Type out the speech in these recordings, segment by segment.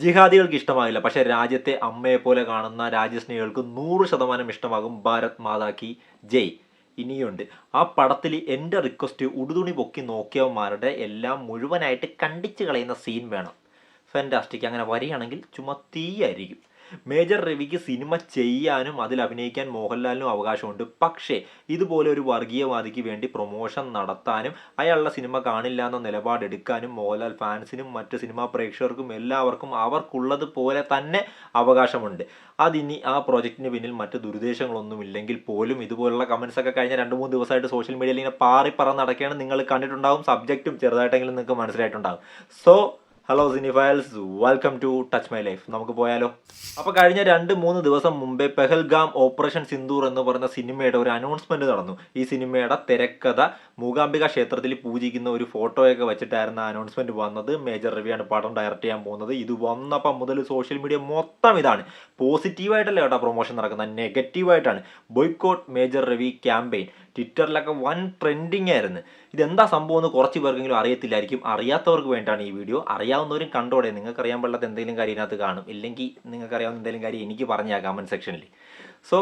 ജിഹാദികൾക്ക് ഇഷ്ടമാകില്ല, പക്ഷേ രാജ്യത്തെ അമ്മയെപ്പോലെ കാണുന്ന രാജ്യസ്നേഹികൾക്ക് 100% ഇഷ്ടമാകും ഭാരത് മാതാ കി ജയ്. ഇനിയുണ്ട് ആ പടത്തിൽ എൻ്റെ റിക്വസ്റ്റ്, ഉടുതുണി പൊക്കി നോക്കിയവന്മാരുടെ എല്ലാം മുഴുവനായിട്ട് കണ്ടിച്ച് കളയുന്ന സീൻ വേണം. ഫാൻറ്റാസ്റ്റിക്. അങ്ങനെ വരികയാണെങ്കിൽ ചുമ്മാ തീയായിരിക്കും. മേജർ രവിക്ക് സിനിമ ചെയ്യാനും അതിൽ അഭിനയിക്കാൻ മോഹൻലാലിനും അവകാശമുണ്ട്. പക്ഷേ ഇതുപോലെ ഒരു വർഗീയവാദിക്ക് വേണ്ടി പ്രൊമോഷൻ നടത്താനും അയാളുടെ സിനിമ കാണില്ല എന്ന നിലപാടെടുക്കാനും മോഹൻലാൽ ഫാൻസിനും മറ്റ് സിനിമാ പ്രേക്ഷകർക്കും എല്ലാവർക്കും അവർക്കുള്ളതുപോലെ തന്നെ അവകാശമുണ്ട്. അതിനി ആ പ്രോജക്റ്റിന് പിന്നിൽ മറ്റ് ദുരുദ്ദേശങ്ങളൊന്നുമില്ലെങ്കിൽ പോലും ഇതുപോലുള്ള കമൻസൊക്കെ കഴിഞ്ഞ 2-3 ദിവസമായിട്ട് സോഷ്യൽ മീഡിയയിൽ ഇങ്ങനെ പാറി പറന്ന് നടക്കുകയാണ്. നിങ്ങൾ കണ്ടിട്ടുണ്ടാവും, സബ്ജക്റ്റും ചെറുതായിട്ടെങ്കിലും നിങ്ങൾക്ക് മനസ്സിലായിട്ടുണ്ടാകും. So hello cinephiles, welcome to touch my life. നമുക്ക് പോയാലോ? അപ്പോൾ കഴിഞ്ഞ 2-3 ദിവസം മുമ്പേ പെഹൽഗാം ഓപ്പറേഷൻ സിന്ദൂർ എന്ന് പറയുന്ന സിനിമയുടെ ഒരു അനൗൺസ്മെൻറ്റ് നടന്നു. ഈ സിനിമയുടെ തിരക്കഥ മൂകാംബിക ക്ഷേത്രത്തിൽ പൂജിക്കുന്ന ഒരു ഫോട്ടോയൊക്കെ വെച്ചിട്ടായിരുന്നു അനൗൺസ്മെൻറ്റ് വന്നത്. മേജർ രവിയാണ് പടം ഡയറക്റ്റ് ചെയ്യാൻ പോകുന്നത്. ഇത് വന്നപ്പോൾ മുതൽ സോഷ്യൽ മീഡിയ മൊത്തം ഇതാണ്. പോസിറ്റീവായിട്ടല്ല കേട്ടോ പ്രൊമോഷൻ നടക്കുന്നത്, നെഗറ്റീവായിട്ടാണ്. ബോയ്ക്കോട്ട് മേജർ രവി ക്യാമ്പയിൻ ട്വിറ്ററിലൊക്കെ വൻ ട്രെൻഡിങ് ആയിരുന്നു. ഇതെന്താ സംഭവം എന്ന് കുറച്ച് പേർക്കെങ്കിലും അറിയത്തില്ലായിരിക്കും. അറിയാത്തവർക്ക് വേണ്ടിയിട്ടാണ് ഈ വീഡിയോ. അറിയാവുന്നവരും കണ്ടോടെ. നിങ്ങൾക്കറിയാൻ പാടില്ലാത്ത എന്തെങ്കിലും കാര്യം ഇതിനകത്ത് കാണും. ഇല്ലെങ്കിൽ നിങ്ങൾക്കറിയാവുന്ന എന്തെങ്കിലും കാര്യം എനിക്ക് പറഞ്ഞാൽ കമൻറ്റ് സെക്ഷനിൽ. സോ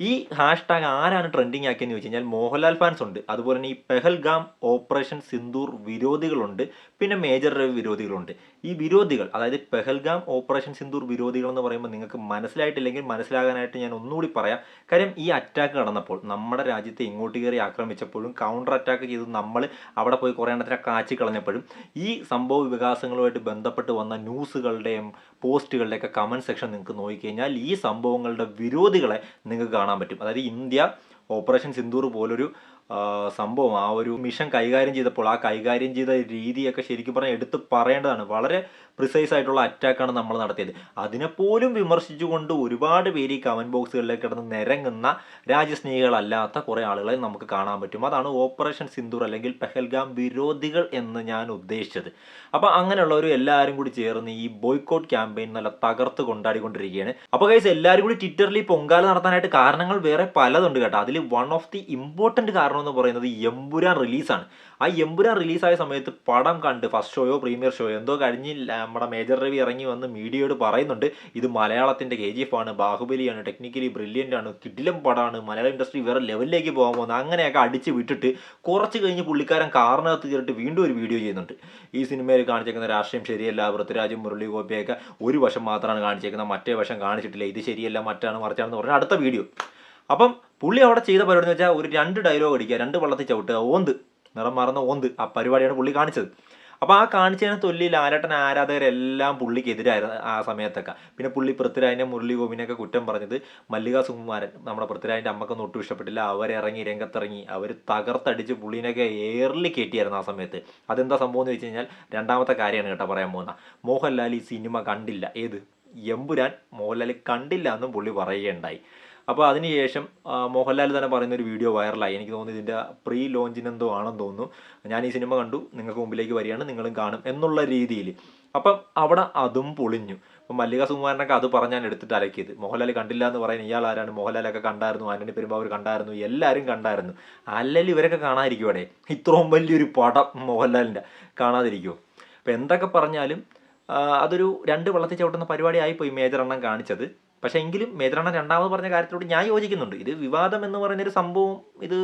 ഈ ഹാഷ്ടാഗ് ആരാണ് ട്രെൻഡിങ് ആക്കിയെന്ന് ചോദിച്ചു കഴിഞ്ഞാൽ മോഹൻലാൽ ഫാൻസ് ഉണ്ട്, അതുപോലെ തന്നെ ഈ പെഹൽഗാം ഓപ്പറേഷൻ സിന്ദൂർ വിരോധികളുണ്ട്, പിന്നെ മേജർ രവി വിരോധികളുണ്ട്. ഈ വിരോധികൾ, അതായത് പെഹൽഗാം ഓപ്പറേഷൻ സിന്ദൂർ വിരോധികൾ എന്ന് പറയുമ്പോൾ നിങ്ങൾക്ക് മനസ്സിലായിട്ടില്ലെങ്കിൽ മനസ്സിലാകാനായിട്ട് ഞാൻ ഒന്നുകൂടി പറയാം. കാര്യം ഈ അറ്റാക്ക് നടന്നപ്പോൾ നമ്മുടെ രാജ്യത്തെ ഇങ്ങോട്ട് കയറി ആക്രമിച്ചപ്പോഴും കൗണ്ടർ അറ്റാക്ക് ചെയ്ത് നമ്മൾ അവിടെ പോയി കുറേ എണ്ണത്തിനെ കാച്ചി കളഞ്ഞപ്പോഴും ഈ സംഭവ വികാസങ്ങളുമായിട്ട് ബന്ധപ്പെട്ട് വന്ന ന്യൂസുകളുടെയും പോസ്റ്റുകളുടെയൊക്കെ കമൻറ്റ് സെക്ഷൻ നിങ്ങൾക്ക് നോക്കിക്കഴിഞ്ഞാൽ ഈ സംഭവങ്ങളുടെ വിരോധികളെ നിങ്ങൾക്ക് കാണാൻ പറ്റും. അതായത് ഇന്ത്യ ഓപ്പറേഷൻ സിന്ദൂർ പോലൊരു സംഭവം, ആ ഒരു മിഷൻ കൈകാര്യം ചെയ്തപ്പോൾ ആ കൈകാര്യം ചെയ്ത രീതിയൊക്കെ ശരിക്കും പറഞ്ഞാൽ എടുത്ത് പറയേണ്ടതാണ്. വളരെ പ്രിസൈസ് ആയിട്ടുള്ള അറ്റാക്കാണ് നമ്മൾ നടത്തിയത്. അതിനെപ്പോലും വിമർശിച്ചുകൊണ്ട് ഒരുപാട് പേര് ഈ കമൻറ്റ് ബോക്സുകളിലേക്ക് കിടന്ന് നിരങ്ങുന്ന രാജ്യസ്നേഹികളല്ലാത്ത കുറേ ആളുകളെ നമുക്ക് കാണാൻ പറ്റും. അതാണ് ഓപ്പറേഷൻ സിന്ദൂർ അല്ലെങ്കിൽ പെഹൽഗാം വിരോധികൾ എന്ന് ഞാൻ ഉദ്ദേശിച്ചത്. അപ്പോൾ അങ്ങനെയുള്ളവർ എല്ലാവരും കൂടി ചേർന്ന് ഈ ബോയ്ക്കോട്ട് ക്യാമ്പയിൻ നല്ല തകർത്ത് കൊണ്ടാടിക്കൊണ്ടിരിക്കുകയാണ്. അപ്പോൾ ഗൈസ്, എല്ലാവരും കൂടി ട്വിറ്ററിൽ ഈ പൊങ്കാല നടത്താനായിട്ട് കാരണങ്ങൾ വേറെ പലതുണ്ട് കേട്ടോ. അതിൽ വൺ ഓഫ് ദി ഇമ്പോർട്ടൻറ്റ് കാരണം എന്ന് പറയുന്നത് എമ്പുരാൻ റിലീസാണ്. ആ എമ്പുരാൻ റിലീസായ സമയത്ത് പടം കണ്ട് ഫസ്റ്റ് ഷോയോ പ്രീമിയർ ഷോയോ എന്തോ കഴിഞ്ഞ് നമ്മുടെ മേജർ രവി ഇറങ്ങി വന്ന് മീഡിയയോട് പറയുന്നുണ്ട്, ഇത് മലയാളത്തിൻ്റെ KGF ആണ്, ബാഹുബലിയാണ്, ടെക്നിക്കലി ബ്രില്യൻ്റ് ആണ്, കിടിലം പടമാണ്, മലയാളം ഇൻഡസ്ട്രി വേറെ ലെവലിലേക്ക് പോകാൻ പോകുന്നത്. അങ്ങനെയൊക്കെ അടിച്ച് വിട്ടിട്ട് കുറച്ച് കഴിഞ്ഞ് പുള്ളിക്കാരൻ കാറിനകത്ത് കയറിയിട്ട് വീണ്ടും ഒരു വീഡിയോ ചെയ്യുന്നുണ്ട്. ഈ സിനിമയിൽ കാണിച്ചേക്കുന്ന രാഷ്ട്രീയം ശരിയല്ല, പൃഥ്വിരാജും മുരളി ഗോപിയൊക്കെ ഒരു വശം മാത്രമാണ് കാണിച്ചേക്കുന്നത്, മറ്റേ വശം കാണിച്ചിട്ടില്ല, ഇത് ശരിയല്ല, മറ്റാണ് മറിച്ചാണെന്ന് പറഞ്ഞാൽ അടുത്ത വീഡിയോ. അപ്പം പുള്ളി അവിടെ ചെയ്ത പരിപാടി എന്ന് വെച്ചാൽ ഒരു 2 ഡയലോഗ് അടിക്കുക, 2 വള്ളത്തിൽ ചവിട്ടുക, ഓന്ത്, നിറം മാറുന്ന ഓന്ത്, ആ പരിപാടിയാണ് പുള്ളി കാണിച്ചത്. അപ്പോൾ ആ കാണിച്ചതിനെ തൊല്ലി ലാലേട്ടൻ ആരാധകരെല്ലാം പുള്ളിക്കെതിരായിരുന്നു ആ സമയത്തൊക്കെ. പിന്നെ പുള്ളി പൃഥ്വിരാജിനെ മുരളി ഗോപിനെയൊക്കെ കുറ്റം പറഞ്ഞത് മല്ലിക സുകുമാരൻ, നമ്മുടെ പൃഥ്വിരാജിൻ്റെ അമ്മക്കൊന്നും ഒട്ടും ഇഷ്ടപ്പെട്ടില്ല. അവരിറങ്ങി രംഗത്തിറങ്ങി അവർ തകർത്തടിച്ച് പുള്ളീനെയൊക്കെ എയറിൽ കയറ്റിയായിരുന്നു ആ സമയത്ത്. അതെന്താ സംഭവം എന്ന് വെച്ച് കഴിഞ്ഞാൽ രണ്ടാമത്തെ കാര്യമാണ് കേട്ടോ പറയാൻ പോകുന്ന. മോഹൻലാൽ ഈ സിനിമ കണ്ടില്ല, ഏത് എമ്പുരാൻ മോഹൻലാൽ കണ്ടില്ല എന്നും പുള്ളി പറയുകയുണ്ടായി. അപ്പോൾ അതിനുശേഷം മോഹൻലാൽ തന്നെ പറയുന്നൊരു വീഡിയോ വൈറലായി. എനിക്ക് തോന്നുന്നു ഇതിൻ്റെ പ്രീ ലോഞ്ചിനെന്തോ ആണെന്ന് തോന്നുന്നു. ഞാൻ ഈ സിനിമ കണ്ടു, നിങ്ങൾക്ക് മുമ്പിലേക്ക് വരികയാണ്, നിങ്ങളും കാണും എന്നുള്ള രീതിയിൽ. അപ്പം അവിടെ അതും പൊളിഞ്ഞു. അപ്പം മല്ലിക സുകുമാരനൊക്കെ അത് പറഞ്ഞാൽ എടുത്തിട്ട് അലക്കിയത്. മോഹൻലാൽ കണ്ടില്ല എന്ന് പറയുന്നത് ഇയാൾ ആരാണ്? മോഹൻലാലൊക്കെ കണ്ടായിരുന്നു, ആന്റണി പെരുമ്പാവൂർ കണ്ടായിരുന്നു, എല്ലാവരും കണ്ടായിരുന്നു. അല്ലെങ്കിൽ ഇവരൊക്കെ കാണാതിരിക്കും അവിടെ? ഇത്രയും വലിയൊരു പടം മോഹൻലാലിൻ്റെ കാണാതിരിക്കുമോ? അപ്പം എന്തൊക്കെ പറഞ്ഞാലും അതൊരു 2 വള്ളത്തിൽ ചവിട്ടുന്ന പരിപാടി ആയിപ്പോയി മേജർ എണ്ണം കാണിച്ചത്. പക്ഷേ എങ്കിലും മേജർ അണ്ണൻ രണ്ടാമത് പറഞ്ഞ കാര്യത്തിലോട് ഞാൻ യോജിക്കുന്നുണ്ട്. ഇത് വിവാദം എന്ന് പറയുന്നൊരു സംഭവം ഇത്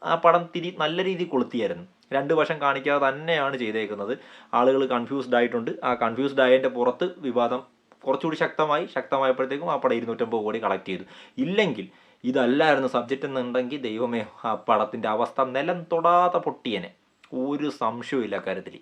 ആ പടം നല്ല രീതിയിൽ കൊളുത്തിയായിരുന്നു. 2 വശം കാണിക്കാതെ തന്നെയാണ് ചെയ്തേക്കുന്നത്. ആളുകൾ കൺഫ്യൂസ്ഡ് ആയിട്ടുണ്ട്. ആ കൺഫ്യൂസ്ഡ് ആയതിൻ്റെ പുറത്ത് വിവാദം കുറച്ചുകൂടി ശക്തമായപ്പോഴത്തേക്കും ആ പടം 250 കോടി കളക്ട് ചെയ്തു. ഇല്ലെങ്കിൽ ഇതല്ലായിരുന്നു സബ്ജക്റ്റ് എന്നുണ്ടെങ്കിൽ ദൈവമേ, ആ പടത്തിൻ്റെ അവസ്ഥ നിലം തൊടാതെ പൊട്ടിയനെ, ഒരു സംശയവും ഇല്ല കാര്യത്തിൽ.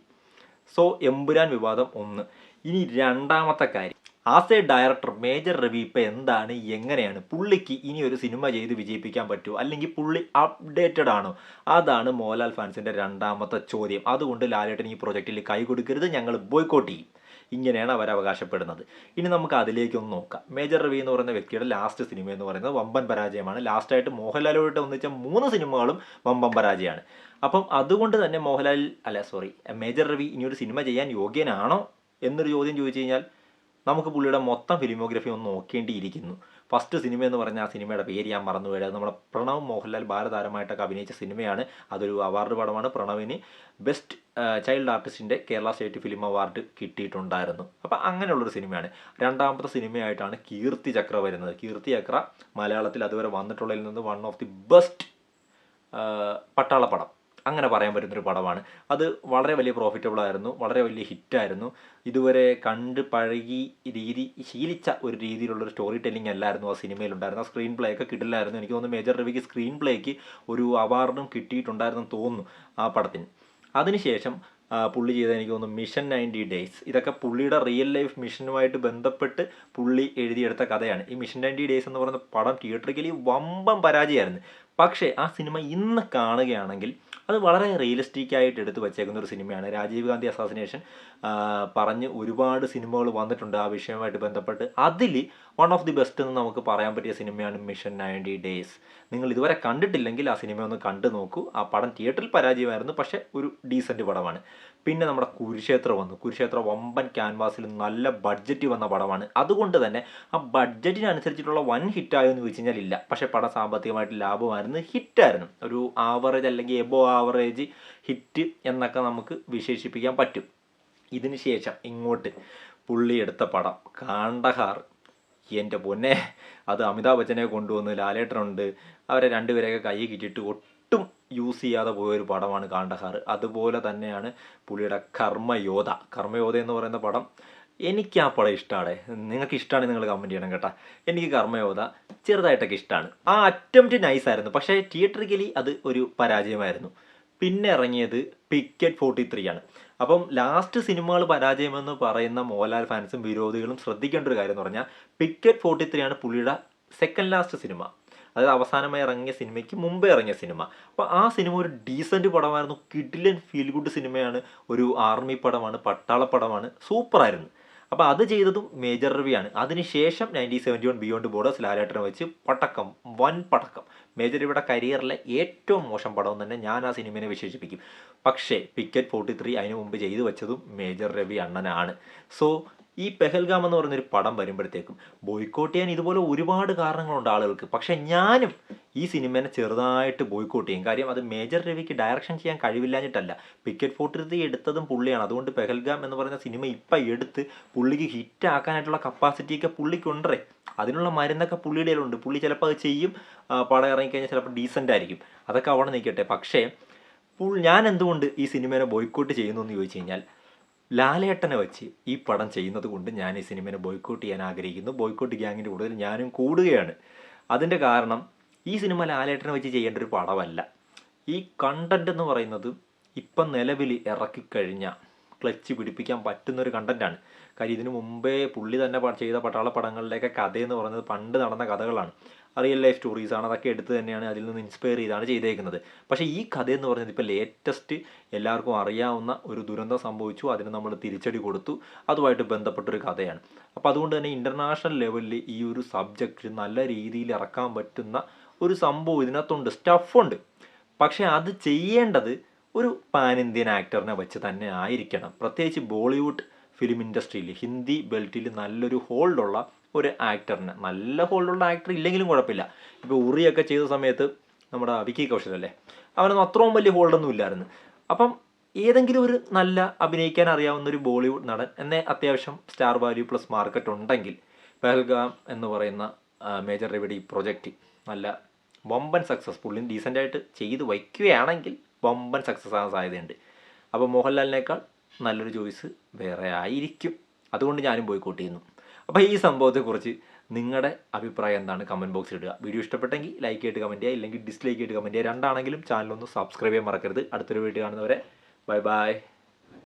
സോ എമ്പുരാൻ വിവാദം 1. ഇനി രണ്ടാമത്തെ കാര്യം, as A director major Ravi ഇപ്പം എന്താണ്, എങ്ങനെയാണ് പുള്ളിക്ക് ഇനി ഒരു സിനിമ ചെയ്ത് വിജയിപ്പിക്കാൻ പറ്റുമോ, അല്ലെങ്കിൽ പുള്ളി അപ്ഡേറ്റഡ് ആണോ? അതാണ് മോഹൻലാൽ ഫാൻസിൻ്റെ രണ്ടാമത്തെ ചോദ്യം. അതുകൊണ്ട് ലാലേട്ടൻ ഈ പ്രൊജക്റ്റിൽ കൈ കൊടുക്കരുത്, ഞങ്ങൾ ബോയ്ക്കോട്ട് ചെയ്യും, ഇങ്ങനെയാണ് അവർ അവകാശപ്പെടുന്നത്. ഇനി നമുക്ക് അതിലേക്കൊന്ന് നോക്കാം. മേജർ രവി എന്ന് പറയുന്ന വ്യക്തിയുടെ ലാസ്റ്റ് സിനിമ എന്ന് പറയുന്നത് വമ്പൻ പരാജയമാണ്. ലാസ്റ്റായിട്ട് മോഹൻലാലുമായിട്ട് ഒന്നിച്ച 3 സിനിമകളും വമ്പൻ പരാജയമാണ്. അപ്പം അതുകൊണ്ട് തന്നെ മേജർ രവി ഇനിയൊരു സിനിമ ചെയ്യാൻ യോഗ്യനാണോ എന്നൊരു ചോദ്യം ചോദിച്ചു കഴിഞ്ഞാൽ നമുക്ക് പുള്ളിയുടെ മൊത്തം ഫിലിമോഗ്രഫി ഒന്ന് നോക്കേണ്ടിയിരിക്കുന്നു. ഫസ്റ്റ് സിനിമ എന്ന് പറഞ്ഞാൽ ആ സിനിമയുടെ പേര് ഞാൻ മറന്നുപോയത്. അത് നമ്മുടെ പ്രണവ് മോഹൻലാൽ ബാലതാരമായിട്ടൊക്കെ അഭിനയിച്ച സിനിമയാണ്. അതൊരു അവാർഡ് പടമാണ്. പ്രണവിന് ബെസ്റ്റ് ചൈൽഡ് ആർട്ടിസ്റ്റിൻ്റെ കേരള സ്റ്റേറ്റ് ഫിലിം അവാർഡ് കിട്ടിയിട്ടുണ്ടായിരുന്നു. അപ്പോൾ അങ്ങനെയുള്ളൊരു സിനിമയാണ്. രണ്ടാമത്തെ സിനിമയായിട്ടാണ് കീർത്തി ചക്ര വരുന്നത്. കീർത്തി ചക്ര മലയാളത്തിൽ അതുവരെ വന്നിട്ടുള്ളതിൽ നിന്ന് വൺ ഓഫ് ദി ബെസ്റ്റ് പട്ടാളപ്പടം അങ്ങനെ പറയാൻ പറ്റുന്നൊരു പടമാണ്. അത് വളരെ വലിയ പ്രോഫിറ്റബിൾ ആയിരുന്നു, വളരെ വലിയ ഹിറ്റായിരുന്നു. ഇതുവരെ കണ്ട് പഴകി ശീലിച്ച ഒരു രീതിയിലുള്ളൊരു സ്റ്റോറി ടെല്ലിംഗ് അല്ലായിരുന്നു ആ സിനിമയിലുണ്ടായിരുന്നു. ആ സ്ക്രീൻ പ്ലേ ഒക്കെ കിട്ടില്ലായിരുന്നു. എനിക്ക് തോന്നുന്നു മേജർ രവിക്ക് സ്ക്രീൻ പ്ലേക്ക് ഒരു അവാർഡും കിട്ടിയിട്ടുണ്ടായിരുന്നെന്ന് തോന്നുന്നു ആ പടത്തിന്. അതിനുശേഷം പുള്ളി ചെയ്ത എനിക്ക് തോന്നുന്നു മിഷൻ 90 ഡേയ്സ്. ഇതൊക്കെ പുള്ളിയുടെ റിയൽ ലൈഫ് മിഷനുമായിട്ട് ബന്ധപ്പെട്ട് പുള്ളി എഴുതിയെടുത്ത കഥയാണ്. ഈ മിഷൻ 90 ഡേയ്സ് എന്ന് പറയുന്ന പടം തിയേറ്ററിക്കലി വമ്പൻ പരാജയമായിരുന്നു. പക്ഷേ ആ സിനിമ ഇന്ന് കാണുകയാണെങ്കിൽ അത് വളരെ റിയലിസ്റ്റിക് ആയിട്ട് എടുത്ത് വച്ചേക്കുന്ന ഒരു സിനിമയാണ്. രാജീവ് ഗാന്ധി അസാസിനേഷൻ പറഞ്ഞ് ഒരുപാട് സിനിമകൾ വന്നിട്ടുണ്ട് ആ വിഷയവുമായിട്ട് ബന്ധപ്പെട്ട്. അതിൽ വൺ ഓഫ് ദി ബെസ്റ്റ് എന്ന് നമുക്ക് പറയാൻ പറ്റിയ സിനിമയാണ് മിഷൻ 90 ഡേയ്സ്. നിങ്ങൾ ഇതുവരെ കണ്ടിട്ടില്ലെങ്കിൽ ആ സിനിമ ഒന്ന് കണ്ടു നോക്കൂ. ആ പടം തിയേറ്ററിൽ പരാജയമായിരുന്നു, പക്ഷേ ഒരു ഡീസൻറ്റ് പടമാണ്. പിന്നെ നമ്മുടെ കുരുക്ഷേത്ര വന്നു. കുരുക്ഷേത്ര വമ്പൻ ക്യാൻവാസിൽ നല്ല ബഡ്ജറ്റ് വന്ന പടമാണ്. അതുകൊണ്ട് തന്നെ ആ ബഡ്ജറ്റിനനുസരിച്ചിട്ടുള്ള വൻ ഹിറ്റായോ എന്ന് ചോദിച്ചു കഴിഞ്ഞാൽ ഇല്ല. പക്ഷേ പടം സാമ്പത്തികമായിട്ട് ലാഭമായിരുന്നു, ഹിറ്റായിരുന്നു. ഒരു ആവറേജ് അല്ലെങ്കിൽ എബോ ആവറേജ് ഹിറ്റ് എന്നൊക്കെ നമുക്ക് വിശേഷിപ്പിക്കാൻ പറ്റും. ഇതിന് ശേഷം ഇങ്ങോട്ട് പുള്ളി എടുത്ത പടം കാണ്ടഹാർ. എൻ്റെ പൊന്നെ, അത് അമിതാഭ് ബച്ചനെ കൊണ്ടുവന്ന് ലാലേട്ടനുണ്ട്, അവരെ രണ്ടുപേരെയൊക്കെ കൈ കിട്ടിയിട്ട് ഒട്ടും യൂസ് ചെയ്യാതെ പോയൊരു പടമാണ് കാണ്ടഹാർ. അതുപോലെ തന്നെയാണ് പുള്ളിയുടെ കർമ്മയോധ. കർമ്മയോധ എന്ന് പറയുന്ന പടം എനിക്ക് ആ പടം ഇഷ്ടമാണ്. നിങ്ങൾക്ക് ഇഷ്ടമാണെങ്കിൽ നിങ്ങൾ കമൻറ്റ് ചെയ്യണം കേട്ടോ. എനിക്ക് കർമ്മയോധ ചെറുതായിട്ടൊക്കെ ഇഷ്ടമാണ്. ആ അറ്റംപ്റ്റ് നൈസായിരുന്നു, പക്ഷേ തിയേറ്ററിക്കലി അത് ഒരു പരാജയമായിരുന്നു. പിന്നെ ഇറങ്ങിയത് പിക്കറ്റ് 43 ആണ്. അപ്പം ലാസ്റ്റ് സിനിമകൾ പരാജയമെന്ന് പറയുന്ന മോഹൻലാൽ ഫാൻസും വിരോധികളും ശ്രദ്ധിക്കേണ്ട ഒരു കാര്യം എന്ന് പറഞ്ഞാൽ പിക്കറ്റ് 43 ആണ് പുള്ളിയുടെ സെക്കൻഡ് ലാസ്റ്റ് സിനിമ. അതായത് അവസാനമായി ഇറങ്ങിയ സിനിമയ്ക്ക് മുമ്പേ ഇറങ്ങിയ സിനിമ. അപ്പോൾ ആ സിനിമ ഒരു ഡീസൻറ്റ് പടമായിരുന്നു. കിഡിലൻ ഫീൽ ഗുഡ് സിനിമയാണ്. ഒരു ആർമി പടമാണ്, പട്ടാളപ്പടമാണ്, സൂപ്പറായിരുന്നു. അപ്പോൾ അത് ചെയ്തതും മേജർ രവിയാണ്. അതിനുശേഷം 1971 ബിയോണ്ട് ബോർഡേഴ്സ് ലാലേട്ടനെ വെച്ച് പടക്കം, വൻ പടക്കം. മേജർ രവിയുടെ കരിയറിലെ ഏറ്റവും മോശം പടം തന്നെ ഞാൻ ആ സിനിമയെ വിശേഷിപ്പിക്കും. പക്ഷേ പിക്കറ്റ് 43 അതിന് മുമ്പ് ചെയ്തു വെച്ചതും മേജർ രവി അണ്ണനാണ്. സോ ഈ പെഹൽഗാം എന്ന് പറയുന്നൊരു പടം വരുമ്പോഴത്തേക്കും ബോയ്ക്കോട്ട് ചെയ്യാൻ ഇതുപോലെ ഒരുപാട് കാരണങ്ങളുണ്ട് ആളുകൾക്ക്. പക്ഷേ ഞാനും ഈ സിനിമേനെ ചെറുതായിട്ട് ബോയ്ക്കോട്ട് ചെയ്യും. കാര്യം അത് മേജർ രവിക്ക് ഡയറക്ഷൻ ചെയ്യാൻ കഴിവില്ലാഞ്ഞിട്ടല്ല. പിക്കറ്റ് 43 എടുത്തതും പുള്ളിയാണ്. അതുകൊണ്ട് പെഹൽഗാം എന്ന് പറയുന്ന സിനിമ ഇപ്പം എടുത്ത് പുള്ളിക്ക് ഹിറ്റാക്കാനായിട്ടുള്ള കപ്പാസിറ്റിയൊക്കെ പുള്ളിക്കുണ്ടേ. അതിനുള്ള മരുന്നൊക്കെ പുള്ളിയുടെ കയ്യിലുണ്ട്. പുള്ളി ചിലപ്പോൾ അത് ചെയ്യും. പടം ഇറങ്ങിക്കഴിഞ്ഞാൽ ചിലപ്പോൾ ഡീസൻ്റ് ആയിരിക്കും. അതൊക്കെ അവിടെ നിൽക്കട്ടെ. പക്ഷേ ഞാൻ എന്തുകൊണ്ട് ഈ സിനിമേനെ ബോയ്ക്കോട്ട് ചെയ്യുന്നു എന്ന് ചോദിച്ചു കഴിഞ്ഞാൽ, ലാലേട്ടനെ വെച്ച് ഈ പടം ചെയ്യുന്നത് കൊണ്ട് ഞാൻ ഈ സിനിമേനെ ബോയ്ക്കോട്ട് ചെയ്യാൻ ആഗ്രഹിക്കുന്നു. ബോയ്ക്കോട്ട് ഗ്യാങ്ങിൻ്റെ കൂടുതൽ ഞാനും കൂടുകയാണ്. അതിൻ്റെ കാരണം ഈ സിനിമ ലാലേട്ടനെ വെച്ച് ചെയ്യേണ്ട ഒരു പടമല്ല. ഈ കണ്ടൻറ് എന്ന് പറയുന്നത് ഇപ്പം നിലവിൽ ഇറക്കിക്കഴിഞ്ഞ ക്ലച്ച് പിടിപ്പിക്കാൻ പറ്റുന്നൊരു കണ്ടൻറ്റാണ്. കാര്യം ഇതിനു മുമ്പേ പുള്ളി തന്നെ ചെയ്ത പട്ടാള പടങ്ങളിലേക്ക് കഥയെന്ന് പറയുന്നത് പണ്ട് നടന്ന കഥകളാണ്, റിയൽ ലൈഫ് സ്റ്റോറീസാണ്. അതൊക്കെ എടുത്ത് തന്നെയാണ് അതിൽ നിന്ന് ഇൻസ്പയർ ചെയ്താണ് ചെയ്തേക്കുന്നത്. പക്ഷേ ഈ കഥയെന്ന് പറയുന്നത് ഇപ്പോൾ ലേറ്റസ്റ്റ് എല്ലാവർക്കും അറിയാവുന്ന ഒരു ദുരന്തം സംഭവിച്ചു, അതിന് നമ്മൾ തിരിച്ചടി കൊടുത്തു, അതുമായിട്ട് ബന്ധപ്പെട്ടൊരു കഥയാണ്. അപ്പോൾ അതുകൊണ്ട് തന്നെ ഇൻ്റർനാഷണൽ ലെവലിൽ ഈ ഒരു സബ്ജക്റ്റ് നല്ല രീതിയിൽ ഇറക്കാൻ പറ്റുന്ന ഒരു സംഭവം ഇതിനകത്തുണ്ട്, സ്റ്റഫുണ്ട്. പക്ഷേ അത് ചെയ്യേണ്ടത് ഒരു പാൻ ഇന്ത്യൻ ആക്ടറിനെ വെച്ച് തന്നെ ആയിരിക്കണം. പ്രത്യേകിച്ച് ബോളിവുഡ് ഫിലിം ഇൻഡസ്ട്രിയിൽ ഹിന്ദി ബെൽറ്റിൽ നല്ലൊരു ഹോൾഡുള്ള ഒരു ആക്ടറിന്. നല്ല ഹോൾഡുള്ള ആക്ടർ ഇല്ലെങ്കിലും കുഴപ്പമില്ല. ഇപ്പോൾ ഉറിയൊക്കെ ചെയ്ത സമയത്ത് നമ്മുടെ വിക്കി കൗശലല്ലേ, അവനൊന്നും അത്രയും വലിയ ഹോൾഡൊന്നും ഇല്ലായിരുന്നു. അപ്പം ഏതെങ്കിലും ഒരു നല്ല അഭിനയിക്കാൻ അറിയാവുന്ന ഒരു ബോളിവുഡ് നടൻ എന്നെ അത്യാവശ്യം സ്റ്റാർ വാല്യൂ പ്ലസ് മാർക്കറ്റ് ഉണ്ടെങ്കിൽ പെഹൽഗാം എന്ന് പറയുന്ന മേജർ രവിയുടെ ഈ പ്രൊജക്റ്റ് നല്ല വമ്പൻ സക്സസ്ഫുള്ളി ഡീസൻ്റായിട്ട് ചെയ്ത് വയ്ക്കുകയാണെങ്കിൽ വമ്പൻ സക്സസ് ആകാൻ സാധ്യതയുണ്ട്. അപ്പോൾ മോഹൻലാലിനേക്കാൾ നല്ലൊരു ചോയ്സ് വേറെ ആയിരിക്കും. അതുകൊണ്ട് ഞാനും ബോയ്ക്കോട്ട് ചെയ്യുന്നു. അപ്പോൾ ഈ സംഭവത്തെക്കുറിച്ച് നിങ്ങളുടെ അഭിപ്രായം എന്താണ് കമൻറ്റ് ബോക്സിൽ ഇടുക. വീഡിയോ ഇഷ്ടപ്പെട്ടെങ്കിൽ ലൈക്ക് ചെയ്തിട്ട് കമൻറ്റ് ചെയ്യുക, ഇല്ലെങ്കിൽ ഡിസ്ലൈക്ക് ചെയ്തിട്ട് കമൻറ്റ് ചെയ്യുക. രണ്ടാണെങ്കിലും ചാനലൊന്ന് സബ്സ്ക്രൈബ് ചെയ്യാൻ മറക്കരുത്. അടുത്തൊരു വീഡിയോ കാണുന്നവരെ ബൈ ബൈ.